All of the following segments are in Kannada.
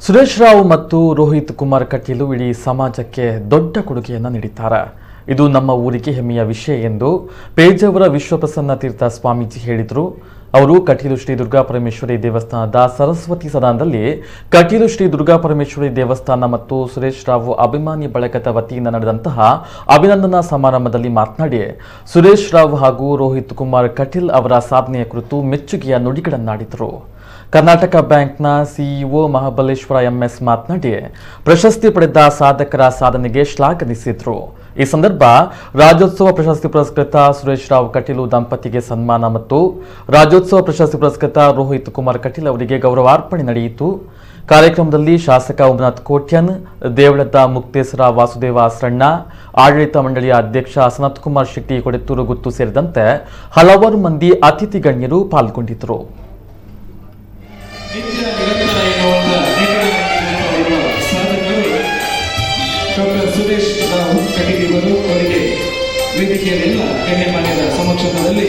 ಸುರೇಶ್ ರಾವ್ ಮತ್ತು ರೋಹಿತ್ ಕುಮಾರ್ ಕಟೀಲು ಇಡೀ ಸಮಾಜಕ್ಕೆ ದೊಡ್ಡ ಕೊಡುಗೆಯನ್ನು ನೀಡಿದ್ದಾರೆ. ಇದು ನಮ್ಮ ಊರಿಗೆ ಹೆಮ್ಮೆಯ ವಿಷಯ ಎಂದು ಪೇಜಾವರ ವಿಶ್ವಪ್ರಸನ್ನ ತೀರ್ಥ ಸ್ವಾಮೀಜಿ ಹೇಳಿದರು. ಅವರು ಕಟೀಲು ಶ್ರೀ ದುರ್ಗಾಪರಮೇಶ್ವರಿ ದೇವಸ್ಥಾನದ ಸರಸ್ವತಿ ಸದನದಲ್ಲಿ ಕಟೀಲು ಶ್ರೀ ದುರ್ಗಾಪರಮೇಶ್ವರಿ ದೇವಸ್ಥಾನ ಮತ್ತು ಸುರೇಶ್ ರಾವ್ ಅಭಿಮಾನಿ ಬಳಗದ ವತಿಯಿಂದ ನಡೆದಂತಹ ಅಭಿನಂದನಾ ಸಮಾರಂಭದಲ್ಲಿ ಮಾತನಾಡಿ, ಸುರೇಶ್ ರಾವ್ ಹಾಗೂ ರೋಹಿತ್ ಕುಮಾರ್ ಕಟೀಲ್ ಅವರ ಸಾಧನೆಯ ಕುರಿತು ಮೆಚ್ಚುಗೆಯ ನುಡಿಗಳನ್ನಾಡಿದರು. ಕರ್ನಾಟಕ ಬ್ಯಾಂಕ್ನ ಸಿಇಒ ಮಹಾಬಲೇಶ್ವರ ಎಂಎಸ್ ಮಾತನಾಡಿ, ಪ್ರಶಸ್ತಿ ಪಡೆದ ಸಾಧಕರ ಸಾಧನೆಗೆ ಶ್ಲಾಘಿಸಿದರು. ಈ ಸಂದರ್ಭ ರಾಜ್ಯೋತ್ಸವ ಪ್ರಶಸ್ತಿ ಪುರಸ್ಕೃತ ಸುರೇಶ್ ರಾವ್ ಕಟೀಲು ದಂಪತಿಗೆ ಸನ್ಮಾನ ಮತ್ತು ರಾಜ್ಯೋತ್ಸವ ಪ್ರಶಸ್ತಿ ಪುರಸ್ಕೃತ ರೋಹಿತ್ ಕುಮಾರ್ ಕಟೀಲ್ ಅವರಿಗೆ ಗೌರವಾರ್ಪಣೆ ನಡೆಯಿತು. ಕಾರ್ಯಕ್ರಮದಲ್ಲಿ ಶಾಸಕ ಉಮನಾಥ್ ಕೋಟ್ಯನ್, ದೇವಳದ ಮುಕ್ತೇಶ್ವರ ವಾಸುದೇವ ಆಸರಣ್ಣ, ಆಡಳಿತ ಮಂಡಳಿಯ ಅಧ್ಯಕ್ಷ ಸನತ್ ಕುಮಾರ್ ಶೆಟ್ಟಿ ಕೊಡೆತ್ತೂರು ಗುತ್ತು ಸೇರಿದಂತೆ ಹಲವಾರು ಮಂದಿ ಅತಿಥಿ ಗಣ್ಯರು ಪಾಲ್ಗೊಂಡಿದ್ದರು. ಸುರೇಶ್ ರಾವ್ ಕಟೀಲ್ ಇವರು ಅವರಿಗೆ ವೇದಿಕೆಯಲ್ಲೆಲ್ಲ ಗಣ್ಯಮಾನ್ಯರ ಸಮಕ್ಷಮದಲ್ಲಿ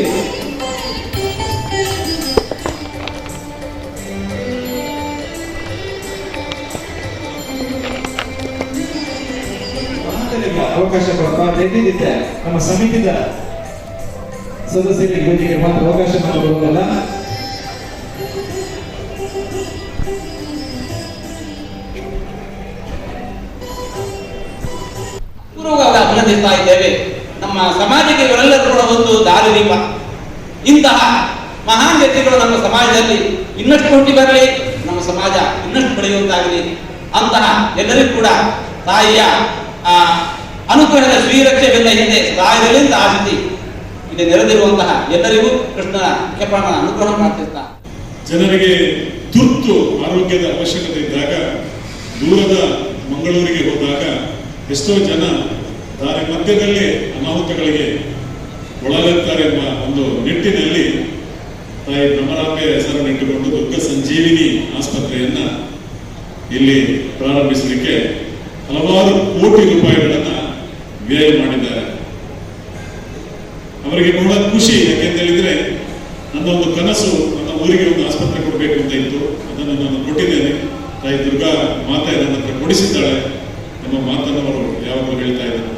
ಅವಕಾಶ ಕೊಡ್ತಾ ನಮ್ಮ ಸಮಿತಿದ ಸದಸ್ಯರಿಗೆ ವೇದಿಕೆ ಮಾತ್ರ ಅವಕಾಶ ಮಾಡಿಕೊಡುವುದಲ್ಲ. ಅಭಿನಂದಿಸ್ತಾ ಇದ್ದೇವೆ. ನಮ್ಮ ಸಮಾಜಕ್ಕೆ ಇವರೆಲ್ಲರೂ ಕೂಡ ಒಂದು ದಾರಿದೀಪ. ಇಂತಹ ಮಹಾನ್ ವ್ಯಕ್ತಿಗಳು ನಮ್ಮ ಸಮಾಜದಲ್ಲಿ ಇನ್ನಷ್ಟು ಹುಟ್ಟಿ ಬರಲಿ, ನಮ್ಮ ಸಮಾಜ ಇನ್ನಷ್ಟು ಬೆಳೆಯುವಂತಾಗಲಿ. ಅಂತಹ ಎಲ್ಲರಿಗೂ ಕೂಡ ತಾಯಿಯ ಅನುಗ್ರಹದ ಶ್ರೀರಕ್ಷೆವೆಲ್ಲ ಹಿಂದೆ ತಾಯಿಗಳಿಂದ ಆಶಿಸಿ ಇಲ್ಲಿ ನೆರೆದಿರುವಂತಹ ಎಲ್ಲರಿಗೂ ಕೃಷ್ಣನ ಕೆಪಾಣನ ಅನುಗ್ರಹ ಪ್ರಾರ್ಥಿಸ್ತಾ, ಜನರಿಗೆ ತುರ್ತು ಆರೋಗ್ಯದ ಅವಶ್ಯಕತೆ ಇದ್ದಾಗ ದೂರದ ಮಂಗಳೂರಿಗೆ ಹೋದಾಗ ಎಷ್ಟೋ ಜನ ದಾರಿ ಮಧ್ಯದಲ್ಲಿ ಅನಾಹುತಗಳಿಗೆ ಒಳಗಾಗ್ತಾರೆ ಎಂಬ ಒಂದು ನಿಟ್ಟಿನಲ್ಲಿ ತಾಯಿ ಬ್ರಹ್ಮರಾಂಬೆ ಹೆಸರನ್ನಿಟ್ಟುಕೊಂಡು ದುರ್ಗ ಸಂಜೀವಿನಿ ಆಸ್ಪತ್ರೆಯನ್ನ ಇಲ್ಲಿ ಪ್ರಾರಂಭಿಸಲಿಕ್ಕೆ ಹಲವಾರು ಕೋಟಿ ರೂಪಾಯಿಗಳನ್ನ ವ್ಯಯ ಮಾಡಿದ್ದಾರೆ. ಅವರಿಗೆ ಬಹಳ ಖುಷಿ. ಯಾಕೆಂತ ಹೇಳಿದ್ರೆ, ನನ್ನ ಒಂದು ಕನಸು ನನ್ನ ಊರಿಗೆ ಒಂದು ಆಸ್ಪತ್ರೆ ಕೊಡಬೇಕು ಅಂತ ಇತ್ತು. ಅದನ್ನು ನಾನು ಕೊಟ್ಟಿದ್ದೇನೆ. ತಾಯಿ ದುರ್ಗಾ ಮಾತೆ ನನ್ನ ಹತ್ರ ಕೊಡಿಸಿದ್ದಾಳೆ ಎಂಬ ಮಾತನ್ನು ಅವರು ಯಾವಾಗಲೂ ಹೇಳ್ತಾ ಇದ್ದಾರೆ.